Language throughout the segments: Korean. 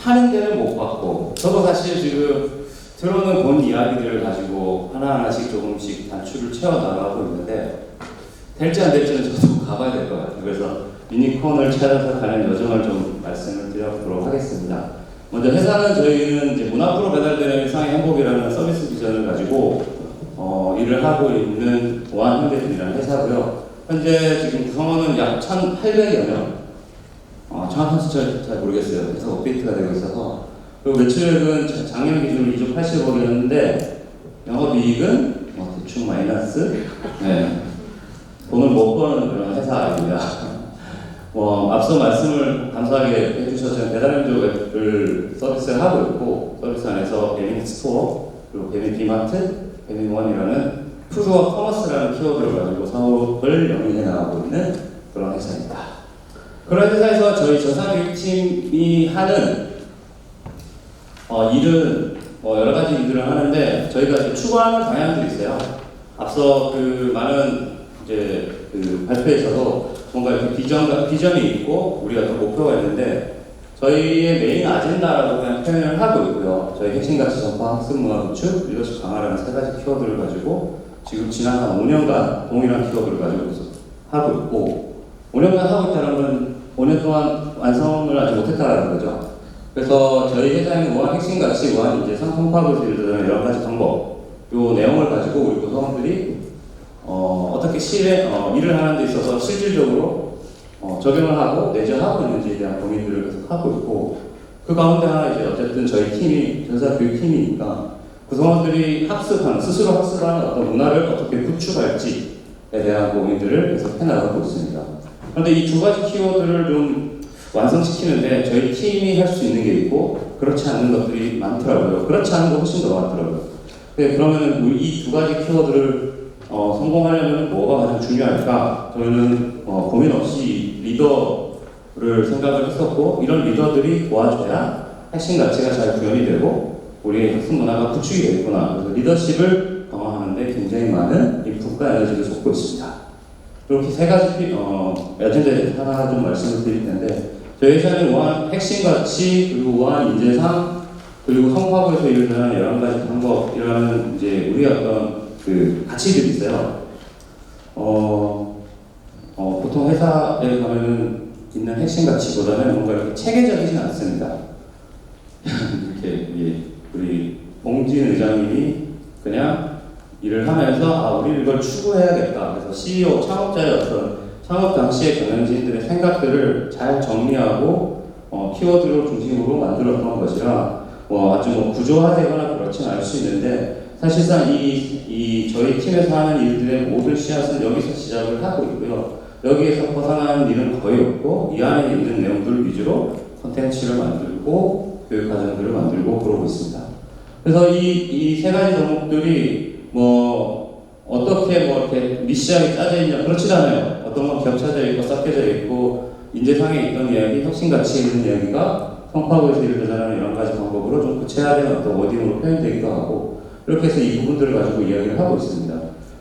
하는 데는 못 봤고, 저도 사실 지금 들어는 본 이야기들을 가지고 하나하나씩 조금씩 단추를 채워나가고 있는데, 될지 안 될지는 저도 가봐야 될 것 같아요. 그래서 유니콘을 찾아서 가는 여정을 좀 말씀을 드려보도록 하겠습니다. 먼저 회사는 저희는 이제 문 앞으로 배달되는 일상의 행복이라는 서비스 비전을 가지고 일을 하고 있는 보안현대팀이라는 회사고요. 현재 지금 구성원은 약 1,800여 명. 정확한 숫자 잘 모르겠어요. 회사 업데이트가 되고 있어서. 그리고 매출액은 작년 기준으로 2조 80억이었는데 영업이익은 대충 마이너스. 네. 돈을 못 버는 그런 회사입니다. 앞서 말씀을 감사하게 해주셔서 배달행조 앱을 서비스를 하고 있고, 서비스 안에서 배민 스토어, 그리고 배민 비마트, 배민원이라는 푸드와 커머스라는 키워드를 가지고 사업을 영위해 나가고 있는 그런 회사입니다. 그런 회사에서 저희 전사교육팀이 하는 일은 여러 가지 일들을 하는데, 저희가 이제 추구하는 방향들이 있어요. 앞서 그 많은 이제 그 발표에서도 뭔가 이렇게 비전이 있고 우리가 또 목표가 있는데, 저희의 메인 아젠다라고 그냥 표현을 하고 있고요. 저희 핵심 가치 전파, 학습 문화 구축, 리더십 강화라는 세 가지 키워드를 가지고 지금 지난 한 5년간 동일한 키워드를 가지고 하고 있고, 5년간 하고 있다는 건 5년 동안 완성을 아직 못했다는 거죠. 그래서 저희 회사에는 우한 핵심 가치, 우한 인재상, 성파급을 들는 여러 가지 방법, 요 내용을 가지고 우리 구성원들이 어떻게 일을 하는 데 있어서 실질적으로 적용을 하고 내재하고 있는지에 대한 고민들을 계속 하고 있고, 그 가운데 하나 이제 어쨌든 저희 팀이 전사교육팀이니까 구성원들이 스스로 학습하는 어떤 문화를 어떻게 구축할지에 대한 고민들을 계속 해나가고 있습니다. 그런데 이 두 가지 키워드를 좀 완성시키는데 저희 팀이 할 수 있는 게 있고 그렇지 않은 것들이 많더라고요. 그렇지 않은 거 훨씬 더 많더라고요. 그러면 이 두 가지 키워드를 성공하려면 뭐가 가장 중요할까? 저희는 고민 없이 리더를 생각을 했었고, 이런 리더들이 도와줘야 핵심 가치가 잘 구현이 되고 우리의 학습 문화가 구축이 되겠구나. 그래서 리더십을 강화하는 데 굉장히 많은 인풋과 에너지를 쏟고 있습니다. 이렇게 세 가지 아젠다에 하나 좀 말씀을 드릴 텐데, 저희 회사는 우한 핵심 가치, 그리고 우한 인재상, 그리고 성과부에서 이루어지는 11가지 방법이라는 이제 우리의 어떤 그 가치들이 있어요. 보통 회사에 가면은 있는 핵심 가치보다는 뭔가 이렇게 체계적이진 않습니다. 이렇게 우리 봉진 의장님이 그냥 일을 하면서 우리 이걸 추구해야겠다. 그래서 CEO, 창업자의 어떤 창업 당시의 경영진들의 생각들을 잘 정리하고 키워드로 중심으로 만들었던 것이라 아주 구조화되거나 그렇진 않을 수 있는데, 사실상 저희 팀에서 하는 일들의 모든 씨앗은 여기서 시작을 하고 있고요. 여기에서 벗어나는 일은 거의 없고, 이 안에 있는 내용들 위주로 콘텐츠를 만들고 교육 과정들을 만들고 그러고 있습니다. 그래서 이 세 가지 덕목들이 어떻게 이렇게 미시하게 짜져 있냐, 그렇지 않아요. 어떤 건 겹쳐져 있고 섞여져 있고, 인재상에 있던 이야기, 혁신 가치에 있는 이야기가 성과부에서 이루어지는 여러 가지 방법으로 좀 구체화된 어떤 워딩으로 표현되기도 하고, 이렇게 해서 이 부분들을 가지고 이야기를 하고 있습니다.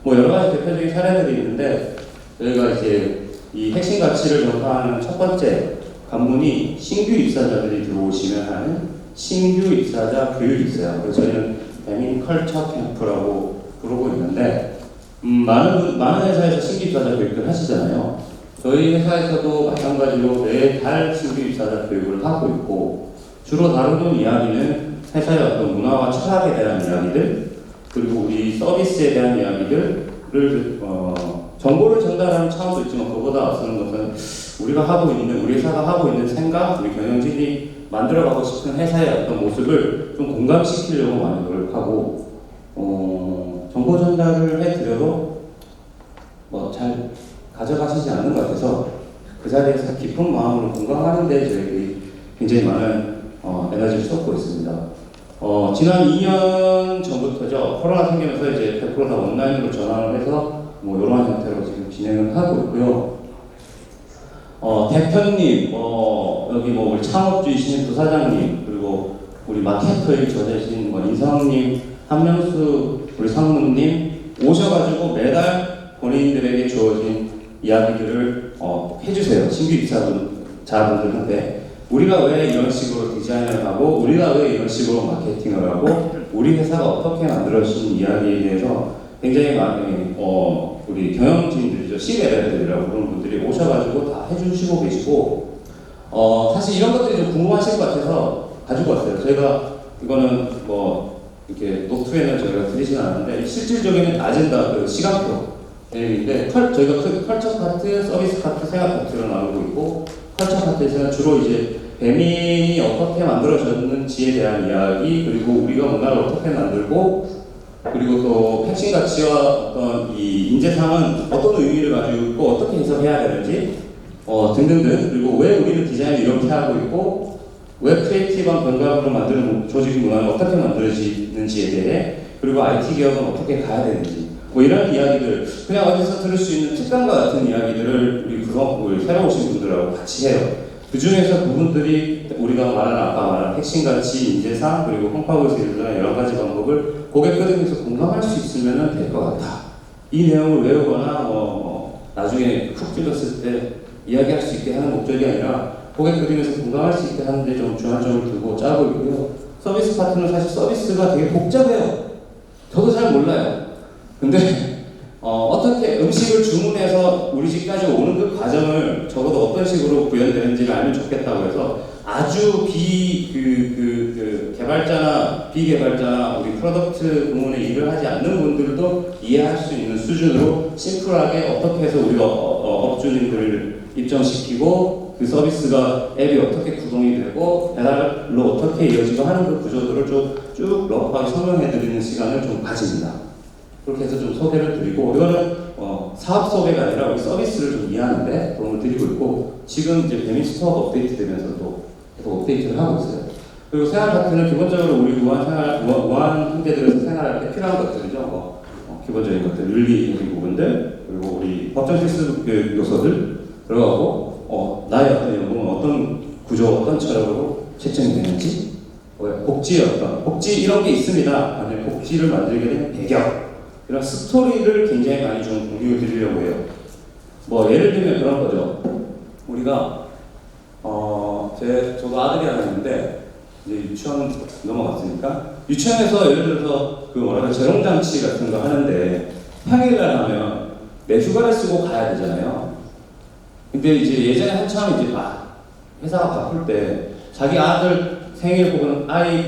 여러 가지 대표적인 사례들이 있는데, 저희가 이제 이 핵심 가치를 전파하는 첫 번째 관문이 신규 입사자들이 들어오시면 하는 신규 입사자 교육이 있어요. 그래서 저희는 배민 컬처 캠프라고 부르고 있는데, 많은 회사에서 신규 입사자 교육을 하시잖아요. 저희 회사에서도 마찬가지로 매달 신규 입사자 교육을 하고 있고, 주로 다루는 이야기는 회사의 어떤 문화와 철학에 대한 이야기들, 그리고 우리 서비스에 대한 이야기들을 정보를 전달하는 차원도 있지만, 그보다 앞서는 것은 우리 회사가 하고 있는 생각, 우리 경영진이 만들어가고 싶은 회사의 어떤 모습을 좀 공감시키려고 많이 노력하고, 정보 전달을 해드려도 잘 가져가시지 않는 것 같아서 그 자리에서 깊은 마음으로 공감하는 데 저희들이 굉장히 많은 에너지를 쏟고 있습니다. 지난 2년 전부터죠. 코로나 생기면서 이제 100% 다 온라인으로 전환을 해서 이러한 형태로 지금 진행을 하고 있고요. 대표님, 여기 우리 창업주이신 부사장님, 그리고 우리 마케터에 젖으신 인성님, 한명수 우리 상무님 오셔가지고 매달 본인들에게 주어진 이야기들을 해주세요. 신규 입사자분들한테 우리가 왜 이런 식으로 디자인을 하고 우리가 왜 이런 식으로 마케팅을 하고 우리 회사가 어떻게 만들어진 이야기에 대해서 굉장히 많이 우리 경영진들이죠, C레벨들이라고 부르는 분들이 오셔가지고 다 해주시고 계시고 사실 이런 것들이 좀 궁금하실 것 같아서 가지고 왔어요. 저희가 이거는 뭐 이렇게 노트에는 저희가 드리진 않았는데 실질적인 아젠다 그 시간표 내용인데 저희가 컬처 파트, 서비스 파트, 생활 파트로 나누고 있고 컬처 파트에서는 주로 이제 배민이 어떻게 만들어졌는지에 대한 이야기, 그리고 우리가 문화를 어떻게 만들고, 그리고 또 핵심 가치와 어떤 이 인재상은 어떤 의미를 가지고 있고 어떻게 해석해야 되는지 등등등, 그리고 왜 우리는 디자인을 이렇게 하고 있고 왜 크리에이티브한 변각으로 만드는 조직 문화는 어떻게 만들어지는지에 대해, 그리고 IT 기업은 어떻게 가야 되는지, 뭐 이런 이야기들 그냥 어디서 들을 수 있는 특강과 같은 이야기들을 우리 새로 오신 분들하고 같이 해요. 그 중에서 그분들이 우리가 아까 말한 핵심 가치, 인재상, 그리고 홈파고에서 이루어지는 여러 가지 방법을 고객들에게서 공감할 수 있으면 될 것 같다. 이 내용을 외우거나 나중에 쿡 찔렀을 때 이야기할 수 있게 하는 목적이 아니라 고객들에게서 공감할 수 있게 하는데 좀 중요점을 두고 짜고 있고요. 서비스 파트는 사실 서비스가 되게 복잡해요. 저도 잘 몰라요. 근데 어떻게 음식을 주문해서 우리 집까지 오는 그 과정을 적어도 어떤 식으로 구현되는지를 알면 좋겠다고 해서 아주 개발자나 비개발자나 우리 프로덕트 부문에 일을 하지 않는 분들도 이해할 수 있는 수준으로 심플하게 어떻게 해서 우리가 업주님들을 입점시키고 그 서비스가 앱이 어떻게 구동이 되고 배달로 어떻게 이어지고 하는 그 구조들을 쭉 러프하게 설명해드리는 시간을 좀 가집니다. 그렇게 해서 좀 소개를 드리고, 이거는 사업 소개가 아니라 우리 서비스를 좀 이해하는데 도움을 드리고 있고, 지금 이제 배민 스토어가 업데이트 되면서도 계속 업데이트를 하고 있어요. 그리고 생활 파트는 기본적으로 우리 무한 형제들에서 생활할 때 필요한 것들이죠. 기본적인 것들, 윤리적인 부분들, 그리고 우리 법정 필수 요소들 들어가고, 나의 어떤 연봉은 어떤 구조, 어떤 철학으로 책정이 되는지, 복지 이런 게 있습니다. 아니면 복지를 만들게 된 배경, 이런 스토리를 굉장히 많이 좀 공유해 드리려고 해요. 뭐 예를 들면 그런 거죠. 우리가 저도 아들이 하나 있는데 이제 유치원 넘어갔으니까 유치원에서 예를 들어서 재롱잔치 같은 거 하는데 평일날 하면 내 휴가를 쓰고 가야 되잖아요. 근데 이제 예전에 한참 이제 회사가 바쁠 때 자기 아들 생일 혹은 아이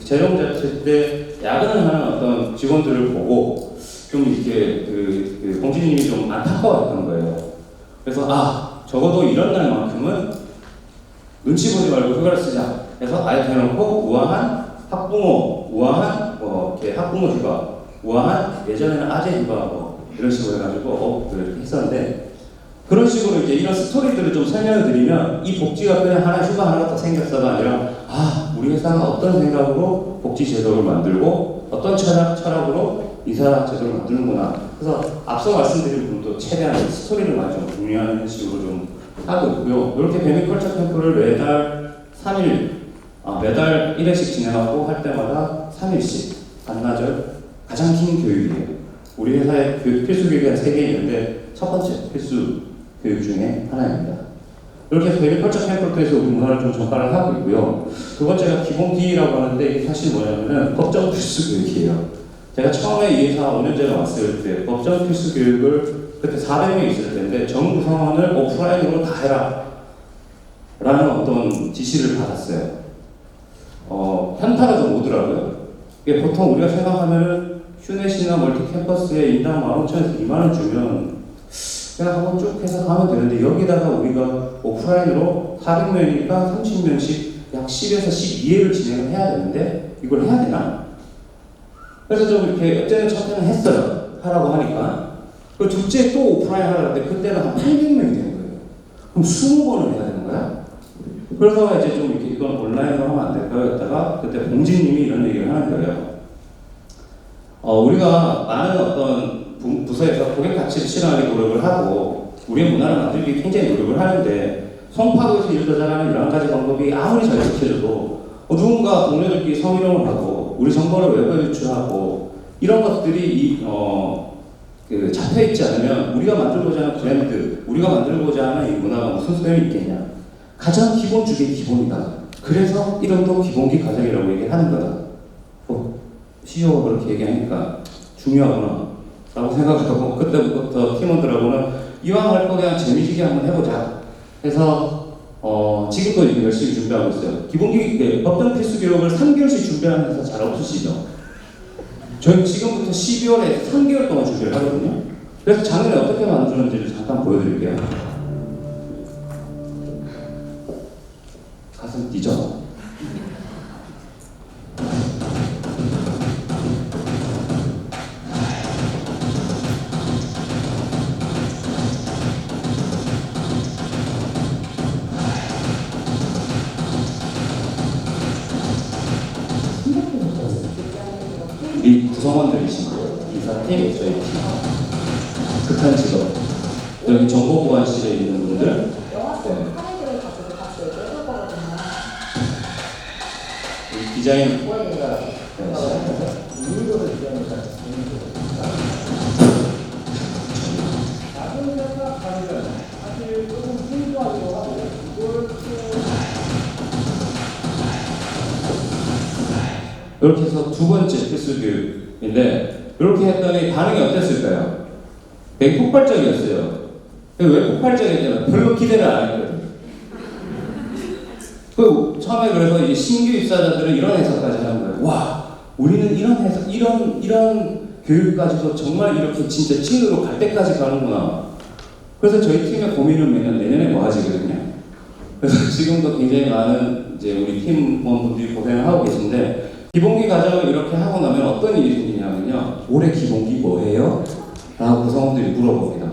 재롱잔치 때 야근을 하는 어떤 직원들을 보고 좀 이렇게 공주님이 좀 안타까웠던 거예요. 그래서 적어도 이런 날만큼은 눈치 보지 말고 휴가를 쓰자 해서 아예 대놓고 우아한 학부모, 우아한 학부모 휴가, 우아한 예전에는 아재 휴가 이런 식으로 해가지고 그렇게 했었는데, 그런 식으로 이제 이런 스토리들을 좀 설명을 드리면 이 복지가 그냥 하나 휴가 하나가 딱 생겼어가 아니라 우리 회사가 어떤 생각으로 복지 제도를 만들고 어떤 철학으로 이사 제도를 만드는구나. 그래서 앞서 말씀드린 분도 최대한 스토리를 많이 좀 공유하는 식으로 좀 하고 있고요. 이렇게 배민 컬처 캠프를 매달 3일, 매달 1회씩 진행하고 할 때마다 3일씩 반나절 가장 긴 교육이에요. 우리 회사에 필수 교육이 한 3개 있는데 첫 번째 필수 교육 중에 하나입니다. 이렇게 해서 배민 컬처 캠프를 통해서 우리 문화를 좀 전파를 하고 있고요. 두 번째가 기본 D라고 하는데 이게 사실 뭐냐면은 법정 필수 교육이에요. 제가 처음에 이 회사 5년 전에 왔을 때 법정 필수 교육을 그때 400명 있을 때인데 전 구성원을 오프라인으로 다 해라 라는 어떤 지시를 받았어요. 현타가 좀 오더라고요. 이게 보통 우리가 생각하면은 휴넷이나 멀티 캠퍼스에 인당 15,000에서 2만원 주면 그냥 한번 쭉 해서 가면 되는데, 여기다가 우리가 오프라인으로 400명이니까 30명씩 약 10에서 12회를 진행을 해야 되는데 이걸 해야 되나? 그래서 좀 이렇게 어제는 첫 해는 했어요. 하라고 하니까. 그리고 둘째 또 오프라인 하라는데 그때는 한 800명이 되는 거예요. 그럼 20번을 해야 되는 거야? 그래서 이제 좀 이렇게 이건 온라인으로 하면 안 될까요? 했다가 그때 봉진님이 이런 얘기를 하는 거예요. 우리가 많은 어떤 부서에서 고객 가치를 실현하기 노력을 하고 우리의 문화를 만들기 굉장히 노력을 하는데, 송파구에서 일도자라는 여러 가지 방법이 아무리 잘 지켜져도 누군가 동료들끼리 성희롱을 하고 우리 정보를 외부에 유출하고 이런 것들이 잡혀있지 않으면 우리가 만들고자 하는 브랜드, 우리가 만들고자 하는 이 문화가 무슨 소용이 있겠냐. 가장 기본 중에 기본이다. 그래서 이름도 기본기 과정이라고 얘기를 하는 거다. CEO가 그렇게 얘기하니까 중요하구나 라고 생각하고, 그때부터 팀원들하고는 이왕 할 거 그냥 재미지게 한번 해보자 해서 지금도 이렇게 열심히 준비하고 있어요. 기본기 법정 필수 교육을 3개월씩 준비하는 회사 잘 없으시죠? 저희 지금부터 12월에 3개월 동안 준비를 하거든요. 그래서 작년에 어떻게 만들었는지를 잠깐 보여드릴게요. 가슴 뛰죠? 이 구성원들이신 거예요. 이사팀, 저희 팀. 극한 직업. 여기 정보보안실에 있는 분들. 네. 이 디자인. 이렇게 해서 두 번째 필수 교육인데, 이렇게 했더니 반응이 어땠을까요? 되게 폭발적이었어요. 왜 폭발적이었냐면 별로 기대를 안 했거든요. 처음에 그래서 이 신규 입사자들은 이런 해석까지 하는 거예요. 와, 우리는 이런 해석, 이런 교육까지도 정말 이렇게 진짜 찐으로 갈 때까지 가는구나. 그래서 저희 팀의 고민은 매년 내년에 뭐 하지거든요. 그래서 지금도 굉장히 많은 이제 우리 팀원분들이 고생을 하고 계신데, 기본기 과정을 이렇게 하고 나면 어떤 일이 생기냐면요. 올해 기본기 뭐예요? 라고 구성원들이 물어봅니다.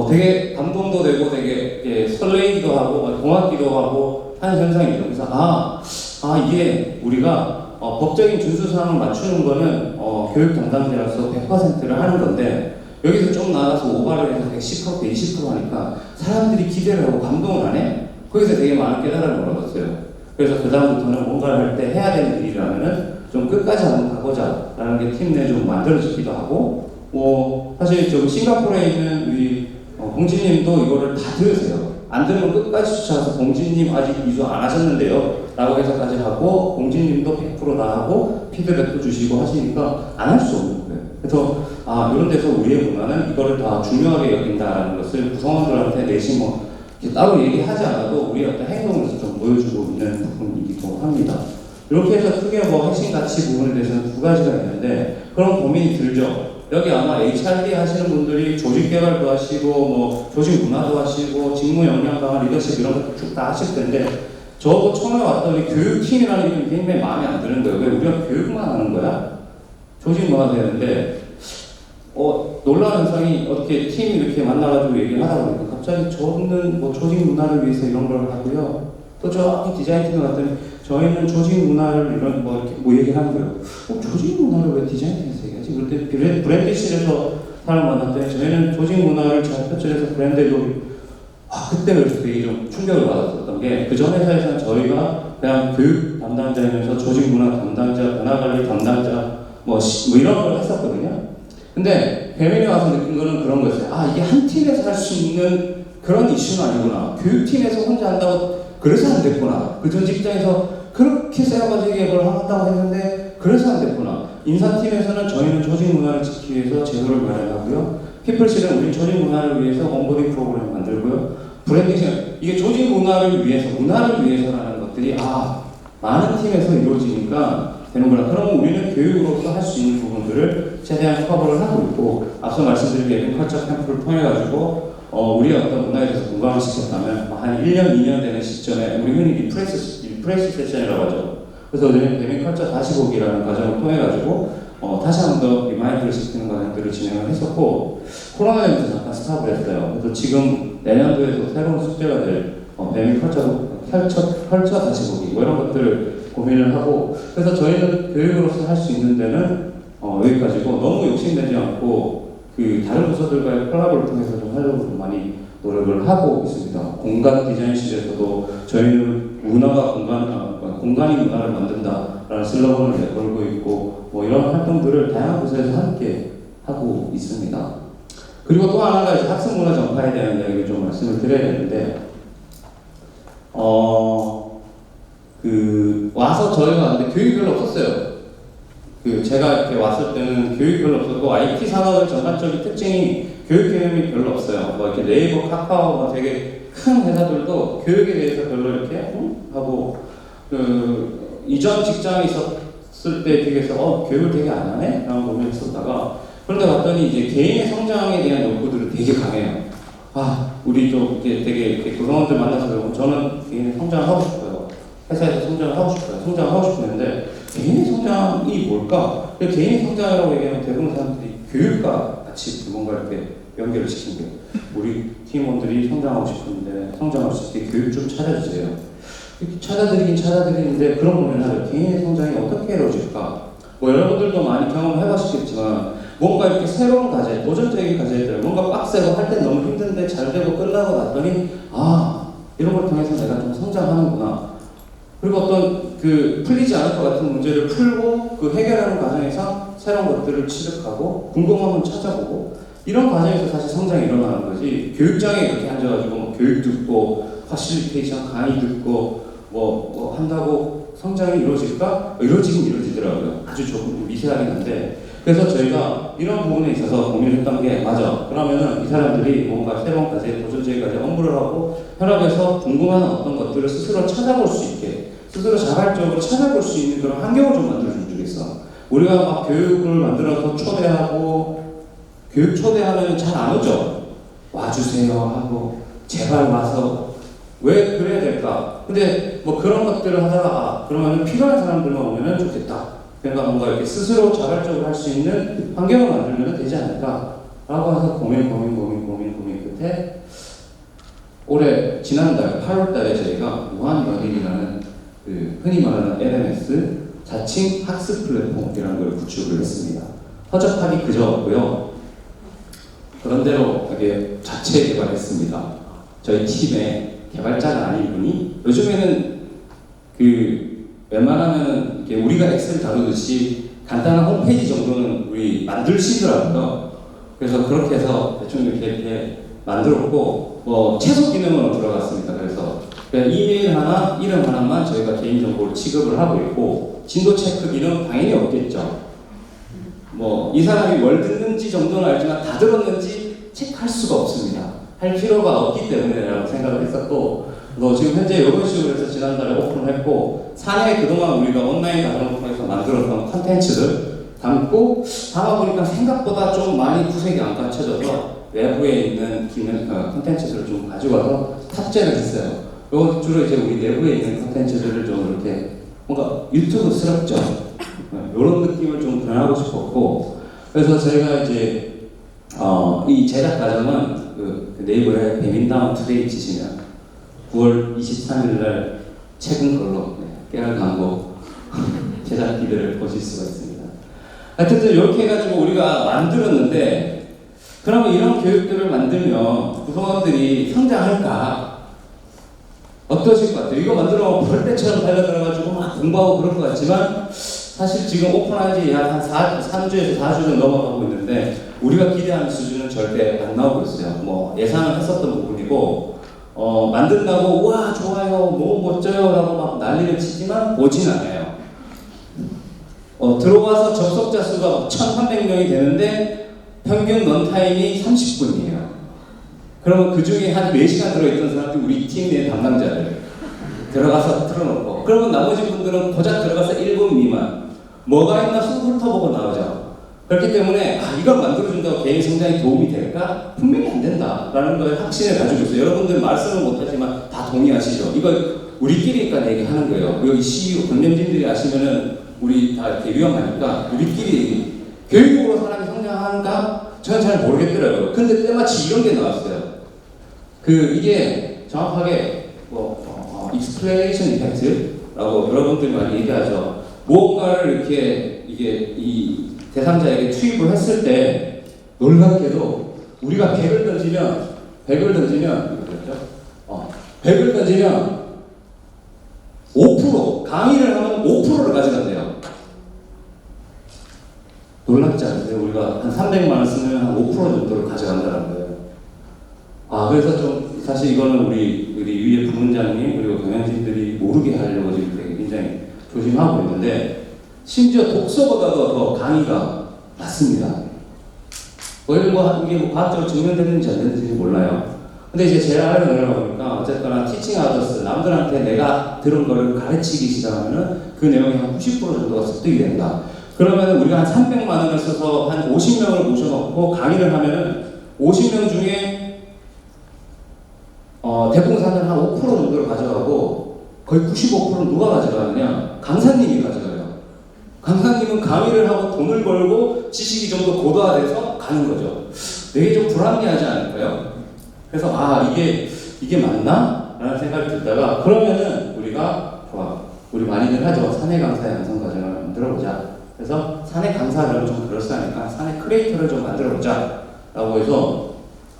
되게 감동도 되고 되게 설레이기도 하고 고맙기도 하고 하는 현상이죠. 그래서 이게 우리가 법적인 준수사항을 맞추는 거는 교육 담당자로서 100%를 하는 건데, 여기서 좀 나가서 오바를 해서 110%, 120% 하니까 사람들이 기대를 하고 감동을 안 해. 거기서 되게 많은 깨달음을 얻었어요. 그래서 그다음부터는 뭔가를 할 때 해야 되는 일이라면은 좀 끝까지 한번 가보자 라는 게 팀 내에 좀 만들어지기도 하고, 사실 좀 싱가포르에 있는 우리 공진님도 이거를 다 들으세요. 안 들으면 끝까지 쫓아가서 공진님 아직 이수 안 하셨는데요 라고 해서까지 하고, 공진님도 100%다 하고 피드백도 주시고 하시니까 안 할 수 없는 거예요. 그래서 이런 데서 우리의 문화는 이거를 다 중요하게 여긴다라는 것을 구성원들한테 내심 따로 얘기하지 않아도 우리의 어떤 행동에서 좀 보여주고 있는 부분이기도 합니다. 이렇게 해서 크게 핵심 가치 부분에 대해서는 두 가지가 있는데, 그런 고민이 들죠. 여기 아마 HRD 하시는 분들이 조직 개발도 하시고 조직 문화도 하시고 직무 역량 강화 리더십 이런 것도 쭉 다 하실 텐데, 저도 처음에 왔더니 교육팀이라는 이름이 굉장히 마음에 안 드는 거예요. 왜 우리가 교육만 하는 거야? 조직 문화도 되는데, 놀라운 현상이 어떻게 팀 이렇게 만나가지고 얘기를 하다 보니까 갑자기 저는 조직 문화를 위해서 이런 걸 하고요. 또 저기 디자인팀에 갔더니 저희는 조직 문화를 이렇게 얘기를 하는 거예요. 조직 문화를 왜 디자인팀에서 얘기하지? 그런데 브랜드실에서 사람 만났더니 저희는 조직 문화를 잘 표출해서 브랜드로, 그때 그래서 되게 좀 충격을 받았었던 게, 그 전 회사에서는 저희가 그냥 교육 담당자이면서 조직 문화 담당자, 변화관리 담당자 이런 걸 했었거든요. 근데 배민에 와서 느낀 거는 그런 거였어요. 이게 한 팀에서 할 수 있는 그런 이슈는 아니구나. 교육팀에서 혼자 한다고 그래서 안 됐구나. 그 전 직장에서 그렇게 세어가지고 뭘 한다고 했는데 그래서 안 됐구나. 인사팀에서는 저희는 조직 문화를 지키기 위해서 제도를 마련하고요. 피플실은 우리 조직 문화를 위해서 온보딩 프로그램을 만들고요. 브랜딩, 이게 조직 문화를 위해서라는 것들이 많은 팀에서 이루어지니까 되는구나. 그러면 우리는 교육으로서 할 수 있는 부분들을 최대한 커버를 하고 있고, 앞서 말씀드린 게 컬처 캠프를 통해가지고 우리의 어떤 문화에 대해서 공감을 시켰다면 한 1년, 2년 되는 시점에 우리 흔히 리프레시 세션이라고 하죠. 그래서 우리는 배민 컬처 다시 보기라는 과정을 통해가지고 다시 한 번 더 리마인드를 시키는 과정들을 진행을 했었고, 코로나 때문에 잠깐 스탑을 했어요. 그래서 지금 내년도에도 새로운 숙제가 될 배민 컬처 다시 보기 이런 것들을 고민을 하고, 그래서 저희는 교육으로서 할 수 있는 데는 여기까지고, 너무 욕심내지 않고 다른 부서들과의 콜라보를 통해서 좀 하려고 좀 많이 노력을 하고 있습니다. 공간 디자인실에서도 저희는 공간이 문화를 만든다라는 슬로건을 내걸고 있고, 이런 활동들을 다양한 부서에서 함께 하고 있습니다. 그리고 또 하나가 학습 문화 전파에 대한 이야기를 좀 말씀을 드려야 되는데, 와서 저희가 왔는데 교육이 별로 없었어요. 제가 이렇게 왔을 때는 교육이 별로 없었고, IT 산업의 전반적인 특징이 교육 개념이 별로 없어요. 뭐 이렇게 네이버, 카카오, 뭐 되게 큰 회사들도 교육에 대해서 별로 이렇게 하고, 이전 직장에 있었을 때 비교해서 교육을 되게 안 하네? 라는 부분이 있었다가, 그런데 봤더니 이제 개인의 성장에 대한 욕구들은 되게 강해요. 우리 좀 되게 이렇게 구성원들 만나서 저는 개인의 성장을 하고 싶어요. 회사에서 성장을 하고 싶어요. 성장을 하고 싶었는데 개인의 성장이 뭘까? 개인의 성장이라고 얘기하면 대부분 사람들이 교육과 같이 뭔가 이렇게 연결을 시킨 게 우리 팀원들이 성장하고 싶은데 성장할 수 있게 교육 좀 찾아주세요. 이렇게 찾아드리는데 그런 거면 하죠. 개인의 성장이 어떻게 이루어질까? 뭐 여러분들도 많이 경험해보시겠지만 뭔가 이렇게 새로운 과제, 도전적인 과제들, 뭔가 빡세고 할 때 너무 힘든데 잘 되고 끝나고 났더니 이런 걸 통해서 내가 좀 성장하는구나. 그리고 어떤 풀리지 않을 것 같은 문제를 풀고 해결하는 과정에서 새로운 것들을 취득하고 궁금함을 찾아보고 이런 과정에서 사실 성장이 일어나는 거지. 교육장에 이렇게 앉아가지고 뭐 교육 듣고 파실리테이션 강의 듣고 뭐 한다고 성장이 이루어질까? 이루어지더라고요. 아주 조금 미세하긴 한데. 그래서 저희가 이런 부분에 있어서 고민했던 게 맞아. 그러면은 이 사람들이 뭔가 새로운 과제, 도전적인 과제 업무를 하고 현업에서 궁금한 어떤 것들을 스스로 찾아볼 수 있게, 스스로 자발적으로 찾아볼 수 있는 그런 환경을 좀 만들어주면 좋겠어. 우리가 막 교육을 만들어서 초대하고, 교육 초대하면 잘 안 오죠. 와주세요 하고 제발 와서 왜 그래야 될까? 근데 뭐 그런 것들을 하다가 그러면은 필요한 사람들만 오면은 좋겠다. 그러니까 뭔가 이렇게 스스로 자발적으로 할 수 있는 환경을 만들면 되지 않을까? 라고 해서 고민 끝에 올해 지난달 8월 달에 저희가 무한여행이라는 흔히 말하는 LMS 자칭 학습 플랫폼이라는 걸 구축을 했습니다. 허접하기 그저고요. 그런대로 이게 자체 개발했습니다. 저희 팀의 개발자가 아닌 분이 요즘에는 웬만하면 우리가 엑셀 다루듯이 간단한 홈페이지 정도는 우리 만들시더라고요. 그래서 그렇게 해서 대충 이렇게 만들었고 뭐 최소 기능으로 들어갔습니다. 그래서 이메일 하나, 이름 하나만 저희가 개인정보를 취급을 하고 있고 진도 체크 기능 당연히 없겠죠. 뭐 이 사람이 뭘 듣는지 정도는 알지만 다 들었는지 체크할 수가 없습니다. 할 필요가 없기 때문에라고 생각을 했었고 지금 현재 이런 식으로 해서 지난달에 오픈했고 사내 그동안 우리가 온라인 과정을 통해서 만들었던 컨텐츠를 담고 담아보니까 생각보다 좀 많이 구색이 안 갖춰져서 외부에 있는 기능 컨텐츠들을 좀 가지고 와서 탑재를 했어요. 이건 주로 이제 우리 내부에 있는 컨텐츠들을 좀 이렇게 뭔가 유튜브스럽죠. 이런 느낌을 좀 변하고 싶었고 그래서 저희가 이제 이 제작 과정은 네이버에 배민다운 투데이 치시면 9월 23일날 최근 걸로 깨알 광고 제작기들을 보실 수가 있습니다. 하여튼 이렇게 해가지고 우리가 만들었는데 그러면 이런 교육들을 만들면 구성원들이 성장할까? 어떠실 것 같아요? 이거 만들어 벌떼처럼 달려들어가지고 막 공부하고 그럴 것 같지만 사실 지금 오픈한 지 약 한 3주에서 4주는 넘어가고 있는데 우리가 기대하는 수준은 절대 안 나오고 있어요. 뭐 예상을 했었던 부분이고 만든다고 와 좋아요 너무 멋져요 라고 막 난리를 치지만 오진 않아요. 들어와서 접속자 수가 1,300명이 되는데 평균 런타임이 30분이에요. 그러면 그 중에 한 4시간 들어있던 사람들이 우리 팀 내 담당자들 들어가서 틀어놓고 그러면 나머지 분들은 고작 들어가서 1분 미만 뭐가 있나 훑어보고 나오죠. 그렇기 때문에 이걸 만들어준다고 개인 성장에 도움이 될까? 분명히 안 된다라는 거에 확신을 가지고 있어요. 여러분들 말씀은 못하지만 다 동의하시죠? 이거 우리끼리니까 얘기하는 거예요. 여기 CEO, 권념진들이 아시면은 우리 다 이렇게 위험하니까 우리끼리 교육으로 사람이 성장하는가? 저는 잘 모르겠더라고요. 근데 때마치 이런 게 나왔어요. 이게 정확하게 익스플레이션 이펙트라고 여러분들이 많이 얘기하죠. 무언가를 이렇게 이 대상자에게 투입을 했을 때 놀랍게도 우리가 100을 던지면 5% 강의를 하면 5%를 가져간대요. 놀랍지 않으세요? 우리가 한 300만 원 쓰면 한 5% 정도를 가져간다는 거예요. 그래서 좀 사실 이거는 우리 우리 위에 부문장님 그리고 경영진들이 모르게 하려고 지금 되게 굉장히 조심하고 있는데 심지어 독서보다도 더 강의가 낫습니다. 이게 과학적으로 증명됐는지 안 됐는지 몰라요. 근데 이제 제가 알고 내려보니까 어쨌거나 티칭 아더스, 남들한테 내가 들은 거를 가르치기 시작하면은 그 내용이 한 90% 정도가 습득이 된다. 그러면 우리가 한 300만 원을 써서 한 50명을 모셔놓고 강의를 하면은 50명 중에 대봉사는 한 5% 정도를 가져가고 거의 95%는 누가 가져가느냐? 강사님이 가져가요. 강사님은 강의를 하고 돈을 벌고 지식이 좀 더 고도화돼서 가는 거죠. 되게 좀 불합리하지 않을까요? 그래서 이게 맞나? 라는 생각이 들다가 그러면은 우리가 우리 많이들 하죠. 사내 강사 양성 과정을 만들어보자. 그래서 사내 강사를 좀 그럴싸하니까 사내 크리에이터를 좀 만들어보자 라고 해서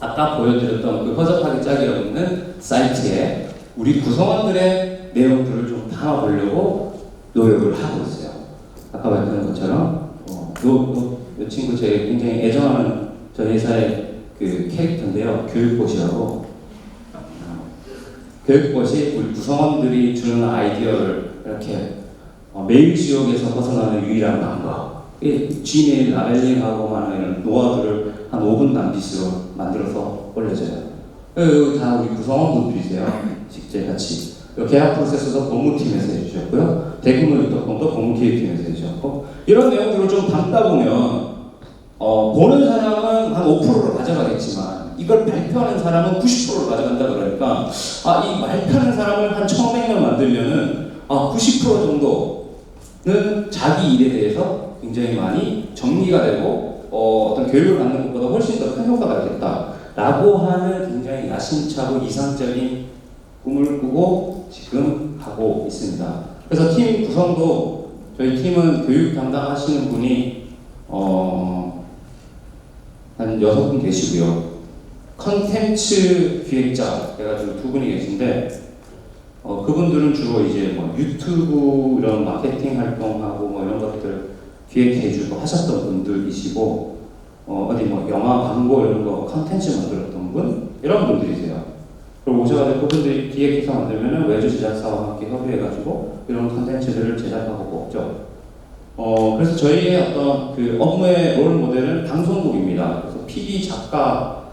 아까 보여드렸던 그 허접하게 짝이 없는 사이트에 우리 구성원들의 내용들을 좀 담아보려고 노력을 하고 있어요. 아까 말했던 것처럼 이 친구 제가 굉장히 애정하는 저희 회사의 그 캐릭터인데요. 교육봇이라고. 교육봇이 우리 구성원들이 주는 아이디어를 이렇게 메일 지옥에서 벗어나는 유일한 방법. 지메일 라벨링하고 하는 노하우들을 한 5분 남짓으로 만들어서 올려줘요. 여기 다 우리 구성원분들이세요. 직접 같이. 계약 프로세스도 법무팀에서 해주셨고요. 대규모유통도 법무기획팀에서 해주셨고 이런 내용들을 좀 담다 보면 보는 사람은 한 5%를 가져가겠지만 이걸 발표하는 사람은 90%를 가져간다 그러니까 이 발표하는 사람을 한 1,500명 만들면은 90% 정도는 자기 일에 대해서 굉장히 많이 정리가 되고 어떤 교육을 받는 것보다 훨씬 더 큰 효과가 있겠다라고 하는 굉장히 야심차고 이상적인 꿈을 꾸고 지금 하고 있습니다. 그래서 팀 구성도 저희 팀은 교육 담당하시는 분이 한 6분 계시고요. 컨텐츠 기획자 해가지고 2분이 계신데 그분들은 주로 이제 유튜브 이런 마케팅 활동하고 이런 것들 기획해주고 하셨던 분들이시고 영화 광고 이런 거 컨텐츠 만들었던 분 이런 분들이세요. 그리고 오셔가지고 그분들이 기획해서 만들면은 외주 제작사와 함께 협의해가지고 이런 컨텐츠들을 제작하고 뽑죠. 그래서 저희의 어떤 그 업무의 롤 모델은 방송국입니다. 그래서 PD, 작가,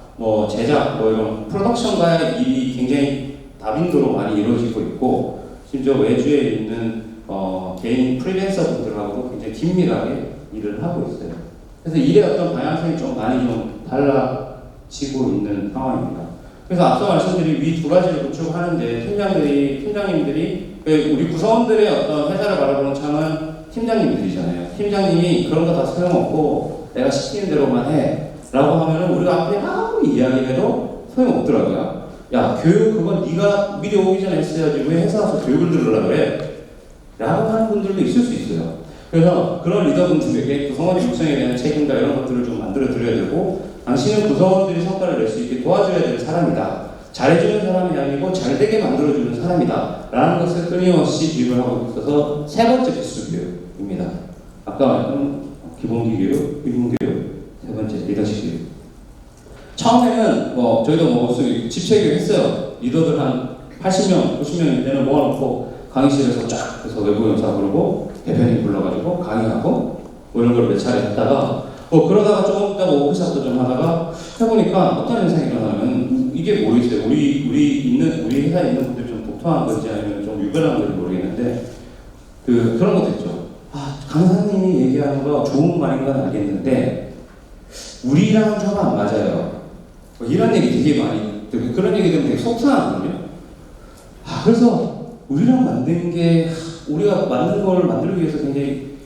제작, 이런 프로덕션과의 일이 굉장히 다빈도로 많이 이루어지고 있고, 심지어 외주에 있는 개인 프리랜서 분들하고도 굉장히 긴밀하게 일을 하고 있어요. 그래서 일의 어떤 방향성이 좀 많이 좀 달라지고 있는 상황입니다. 그래서 앞서 말씀드린 위 두 가지를 구축하는데 팀장님들이 우리 구성원들의 어떤 회사를 바라보는 창은 팀장님들이잖아요. 팀장님이 그런 거 다 소용없고 내가 시키는 대로만 해 라고 하면은 우리가 앞에 아무리 이야기해도 소용없더라고요. 야, 교육 그건 네가 미리 오기 전에 했어야지 왜 회사 와서 교육을 들으려고 그래? 라고 하는 분들도 있을 수 있어요. 그래서 그런 리더분들에게 구성원 육성에 대한 책임과 이런 것들을 좀 만들어 드려야 되고 당신은 구성원들이 성과를 낼 수 있게 도와줘야 될 사람이다. 잘해주는 사람이 아니고 잘되게 만들어주는 사람이다. 라는 것을 끊임없이 주입을 하고 있어서 세 번째 필수 교육입니다. 아까 말했던 기본기 교육, 일분 교육, 세 번째 리더십 교육. 처음에는 저희도 집체 교육 했어요. 리더들 한 80명, 90명 되는 모아놓고 강의실에서 쫙 해서 외부 연사 부르고 대표님 불러가지고 강의하고 이런 걸 몇 차례 했다가 그러다가 조금 있다가 워크숍도 좀 하다가 해보니까 어떤 현상이 일어나면 이게 모르겠어요. 우리 회사에 있는 분들이 좀 독특한 건지 아니면 좀 유별난 건지 모르겠는데 그런 것도 있죠. 강사님이 얘기하는 거 좋은 말인 건 알겠는데 우리랑은 좀 안 맞아요. 이런 얘기 되게 많이 듣고 그런 얘기 들으면 되게 속상하거든요. 그래서 우리랑 만든 게 우리가 만든 걸 만들기 위해서 굉장히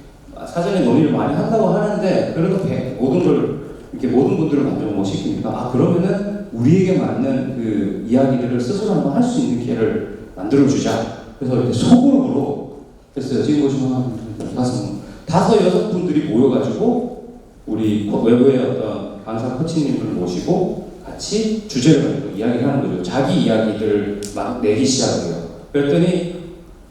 사전에 논의를 많이 한다고 하는데 그래도 모든 분들을 만들고 못 시키니까 그러면은 우리에게 맞는 그 이야기들을 스스로 한번 할 수 있는 기회를 만들어주자. 그래서 이렇게 소그룹으로 했어요. 지금 보시면 다섯 여섯 분들이 모여가지고 우리 외부의 어떤 강사 코치님들을 모시고 같이 주제를 가지고 이야기를 하는 거죠. 자기 이야기들을 막 내기 시작해요. 그랬더니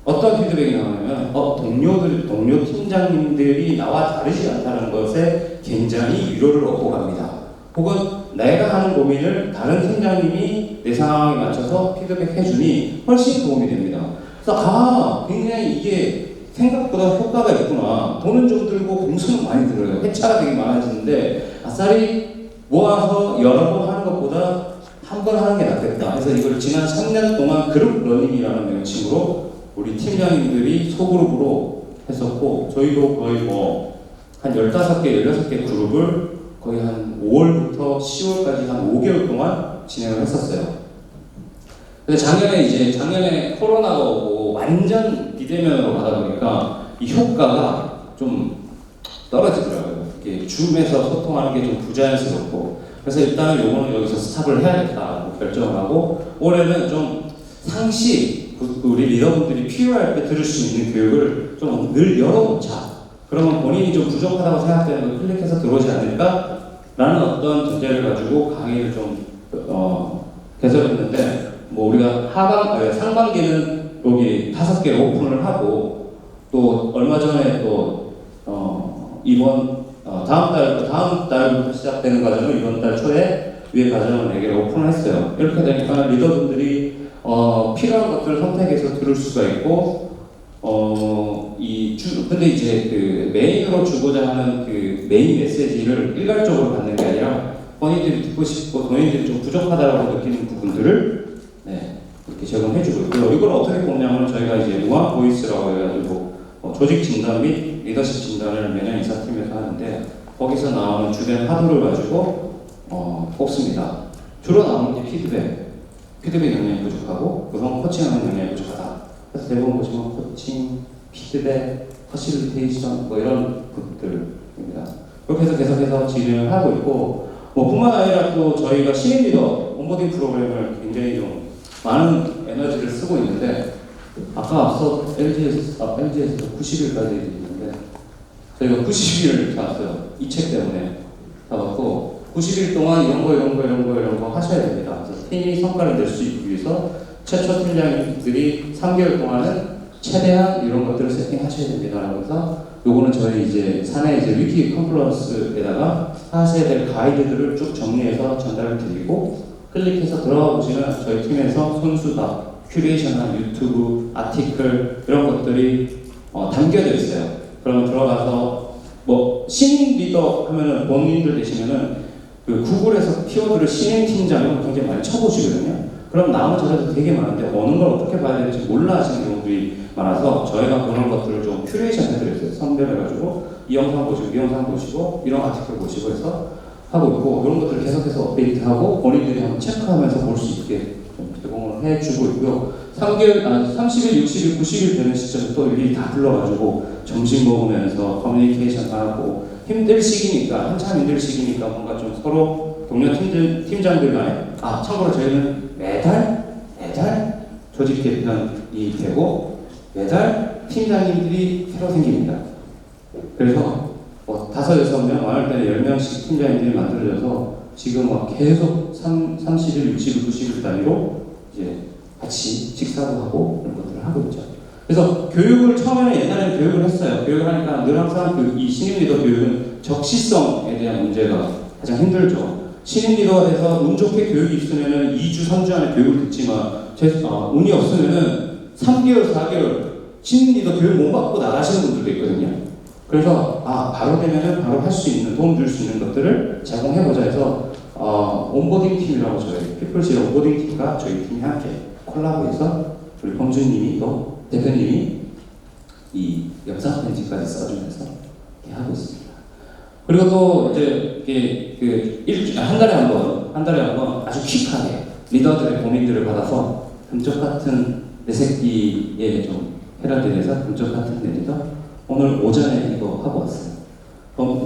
어떤 피드백이 나오냐면 동료 팀장님들이 나와 다르지 않다는 것에 굉장히 위로를 얻고 갑니다. 혹은 내가 하는 고민을 다른 팀장님이 내 상황에 맞춰서 피드백 해주니 훨씬 도움이 됩니다. 그래서 굉장히 이게 생각보다 효과가 있구나. 돈은 좀 들고 공수는 많이 들어요. 회차가 되게 많아지는데 아싸리 모아서 여러 번 하는 것보다 한 번 하는 게 낫겠다. 그래서 이걸 지난 3년 동안 그룹 러닝이라는 명칭으로 우리 팀장님들이 소그룹으로 했었고, 저희도 거의 한 15개, 16개 그룹을 거의 한 5월부터 10월까지 한 5개월 동안 진행을 했었어요. 근데 작년에 코로나가 오고 완전 비대면으로 가다 보니까 이 효과가 좀 떨어지더라고요. 이게 줌에서 소통하는 게 좀 부자연스럽고, 그래서 일단은 요거는 여기서 스탑을 해야겠다고 결정을 하고, 올해는 좀 상시 우리 리더분들이 필요할 때 들을 수 있는 교육을 좀 늘 열어놓자. 그러면 본인이 좀 부족하다고 생각되는 걸 클릭해서 들어오지 않을까? 라는 어떤 전제를 가지고 강의를 좀 개설했는데, 우리가 상반기는 여기 5개 오픈을 하고, 또 얼마 전에 또 이번 다음 달부터 시작되는 과정을 이번 달 초에 위에 과정을 4개를 오픈을 했어요. 이렇게 되니까 리더분들이 필요한 것들을 선택해서 들을 수가 있고, 근데 이제 그 메인으로 주고자 하는 그 메인 메시지를 일괄적으로 받는 게 아니라 본인들이 듣고 싶고 본인들이 좀 부족하다고 느끼는 부분들을 이렇게 제공해주고 있고요. 이걸 어떻게 뽑냐면 저희가 이제 무한 보이스라고 해가지고 조직 진단 및 리더십 진단을 매년 인사팀에서 하는데, 거기서 나오는 주된 화두를 가지고 뽑습니다. 주로 나오는 게 피드백 역량이 부족하고 우선 코칭하는 역량이 부족하다. 그래서 대부분 보시면 코칭, 피드백, 퍼실리테이션 이런 것들입니다. 그렇게 해서 계속해서 진행을 하고 있고, 뿐만 아니라 또 저희가 신인 리더 온보딩 프로그램을 굉장히 좀 많은 에너지를 쓰고 있는데, 아까 앞서 LG에서 90일까지 있는데 저희가 90일을 잡았어요. 이 책 때문에 잡았고, 90일 동안 이런 거 하셔야 됩니다. 그래서 팀이 성과를 낼 수 있기 위해서 최초 팀장님들이 3개월 동안은 최대한 이런 것들을 세팅하셔야 됩니다. 그래서 요거는 저희 이제 사내 위키 컴플런스에다가 하셔야 될 가이드들을 쭉 정리해서 전달을 드리고, 클릭해서 들어가 보시면 저희 팀에서 손수다, 큐레이션한 유튜브, 아티클 이런 것들이 담겨져 있어요. 그러면 들어가서 신인 리더 하면은 본인들 되시면은 그 구글에서 키워드를 신인 팀장을 굉장히 많이 쳐보시거든요. 그럼 나오는 자료도 되게 많은데 어느 걸 어떻게 봐야 될지 몰라 하시는 경우들이 많아서 저희가 그런 것들을 좀 큐레이션 해드렸어요. 선별해가지고 이 영상 보시고 이런 아티클 보시고 해서 하고 있고, 이런 것들을 계속해서 업데이트하고 본인들이 한번 체크하면서 볼 수 있게 좀 제공을 해주고 있고요. 30일, 60일, 90일 되는 시점에 또 일일이 다 불러가지고 점심 먹으면서 커뮤니케이션 하고, 힘들 시기니까, 한참 힘들 시기니까 뭔가 좀 서로 동료 팀장들 간에, 참고로 저희는 매달 조직 개편이 되고 매달 팀장님들이 새로 생깁니다. 그래서 5-6명, 많을 때는 10명씩 팀장님들이 만들어져서 지금 계속 30일, 60일, 90일 단위로 이제 같이 식사도 하고 이런 것들을 하고 있죠. 그래서 교육을 처음에는 옛날에는 교육을 했어요. 교육을 하니까 늘 항상 이 신인 리더 교육은 적시성에 대한 문제가 가장 힘들죠. 신인 리더가 돼서 운 좋게 교육이 있으면은 2주, 3주 안에 교육을 듣지만 운이 없으면은 3개월, 4개월 신인 리더 교육 못 받고 나가시는 분들도 있거든요. 그래서 바로 되면은 바로 할 수 있는, 도움 줄 수 있는 것들을 제공해보자 해서 온보딩 팀이라고 저희 피플스의 온보딩 팀과 저희 팀이 함께 콜라보해서 우리 범준님이 또 대표님이 이 영상 편지까지 써주면서 이렇게 하고 있습니다. 그리고 또 이제 한 달에 한 번 아주 퀵하게 리더들의 고민들을 받아서 금쪽 같은 내 새끼에 좀 헤라들여서 금쪽 같은 내 리더 오늘 오전에 이거 하고 왔어요.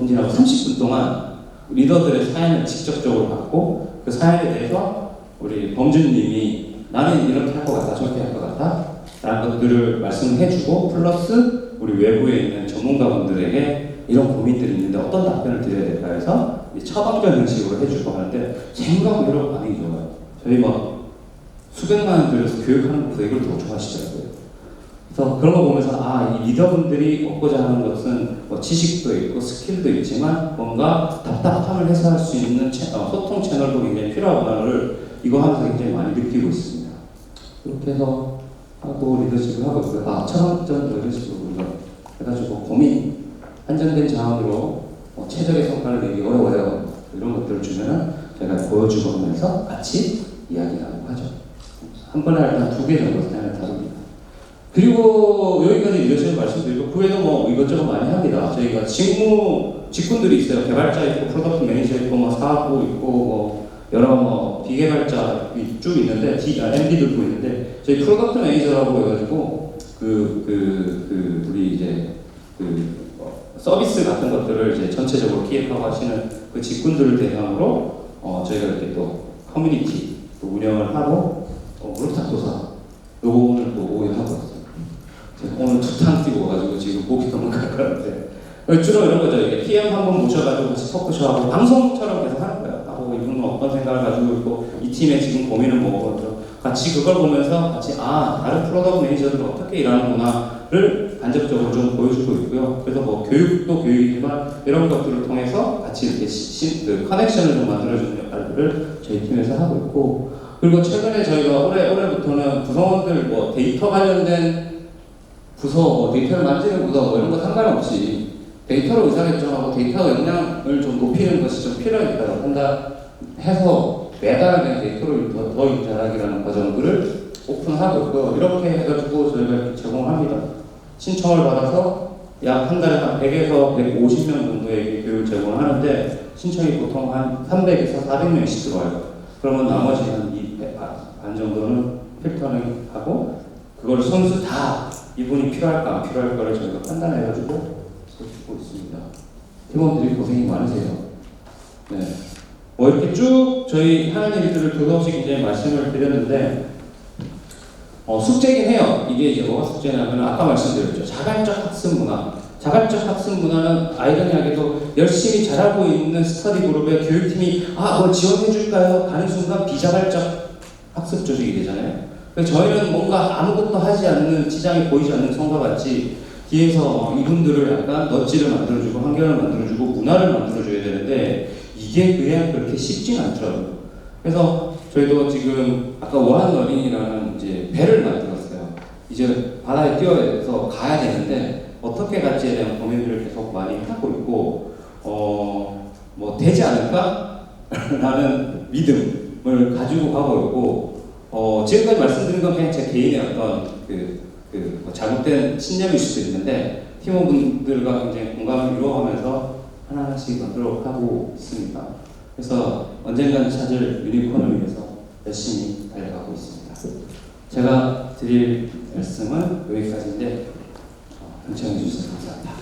이제 30분 동안 리더들의 사연을 직접적으로 받고, 그 사연에 대해서 우리 범준님이 나는 이렇게 할 것 같다, 저렇게 할 것 같다 라는 것들을 말씀해주고, 플러스 우리 외부에 있는 전문가분들에게 이런 고민들이 있는데 어떤 답변을 드려야 될까 해서 처방전 형식으로 해주고 하는데 생각외로 반응이 좋아요. 저희 수백만 원 들여서 교육하는 것보다 이걸 더 좋아하시더라고요. 그래서 그런 거 보면서 이 리더분들이 얻고자 하는 것은 뭐 지식도 있고 스킬도 있지만 뭔가 답답함을 해소할 수 있는 소통 채널도 굉장히 필요하구나를 이거 하면서 굉장히 많이 느끼고 있습니다. 그렇게 해서 하고 리더십을 하고 있고요. 철학전 리더십을 우리가 해가지고 고민, 한정된 자원으로 최적의 성과를 내기 어려워요. 이런 것들을 주면은 제가 보여주고 하면서 같이 이야기 나누고 하죠. 한 번에 한 2개 정도 사연을 다룹니다. 그리고 여기까지 리더십을 말씀드리고 그 외에도 뭐 이것저것 많이 합니다. 저희가 직군들이 있어요. 개발자 있고 프로덕트 매니저 있고 뭐 사업부 있고 뭐 여러 뭐 비개발자 쭉 있는데 MD들도 있는데 저희 프로덕트 매니저라고 해가지고 우리 이제 서비스 같은 것들을 이제 전체적으로 기획하고 하시는 그 직군들을 대상으로 저희가 이렇게 또 커뮤니티 또 운영을 하고 물타도사 요거를 또 오해하고 있어요. 제가 오늘 두탕 뛰고 와가지고 지금 목이 너무 갈것 같아요. 주로 이런 거죠. 이게 PM 한 번 모셔가지고 같이 토크쇼하고 방송처럼 계속 하는 거예요. 이분은 어떤 생각을 가지고 있고 이 팀의 지금 고민은 뭐고 같이 그걸 보면서 같이 다른 프로덕트 매니저들은 어떻게 일하는구나를 간접적으로 좀 보여주고 있고요. 그래서 뭐 교육도 교육이지만 이런 것들을 통해서 같이 이렇게 커넥션을 좀 만들어주는 역할들을 저희 팀에서 하고 있고 그리고 최근에 저희가 올해부터는 구성원들 뭐 데이터 관련된 부서, 데이터를 만지는 부서 뭐 이런 거 상관없이 데이터로 의사결정하고 데이터 역량을 좀 높이는 것이 좀 필요하다고 한다 해서 매달 데이터를 더 인자하기라는 과정들을 오픈하고 있고요. 이렇게 해가지고 저희가 이렇게 제공합니다. 신청을 받아서 약 한 달에 한 100에서 150명 정도의 교육을 제공하는데 신청이 보통 한 300에서 400명씩 들어와요. 그러면 나머지 한 반 정도는 필터링 하고 그걸 선수 다 이분이 필요할까 안 필요할까를 저희가 판단해가지고 주고 있습니다. 팀원들이 고생이 많으세요. 네. 뭐 이렇게 쭉 저희 하는 일들을 교도 없이 굉장히 말씀을 드렸는데 숙제긴 해요. 이게 이제 뭐가 숙제냐면 아까 말씀드렸죠. 자발적 학습 문화. 자발적 학습 문화는 아이러니하게도 열심히 잘하고 있는 스터디 그룹의 교육팀이 뭐 지원해줄까요? 가는 순간 비자발적 학습 조직이 되잖아요. 그래서 저희는 뭔가 아무것도 하지 않는 지장이 보이지 않는 성과 같이 뒤에서 이분들을 약간 넛지를 만들어주고 환경을 만들어주고 문화를 만들어줘야 되는데 이게 그냥 그렇게 쉽진 않더라고요. 그래서 저희도 지금 아까 워한러닝이라는 이제 배를 만들었어요. 이제 바다에 뛰어서 가야 되는데 어떻게 갈지에 대한 고민들을 계속 많이 하고 있고 뭐 되지 않을까? 라는 믿음을 가지고 가고 있고 지금까지 말씀드린 건 그냥 제 개인의 어떤 뭐 잘못된 신념일 수도 있는데 팀원분들과 굉장히 공감을 이루어가면서 하나하나씩 만들어가고 있습니다. 그래서 언젠가는 찾을 유니콘을 위해서 열심히 달려가고 있습니다. 제가 드릴 말씀은 여기까지인데 경청해 주셔서 감사합니다.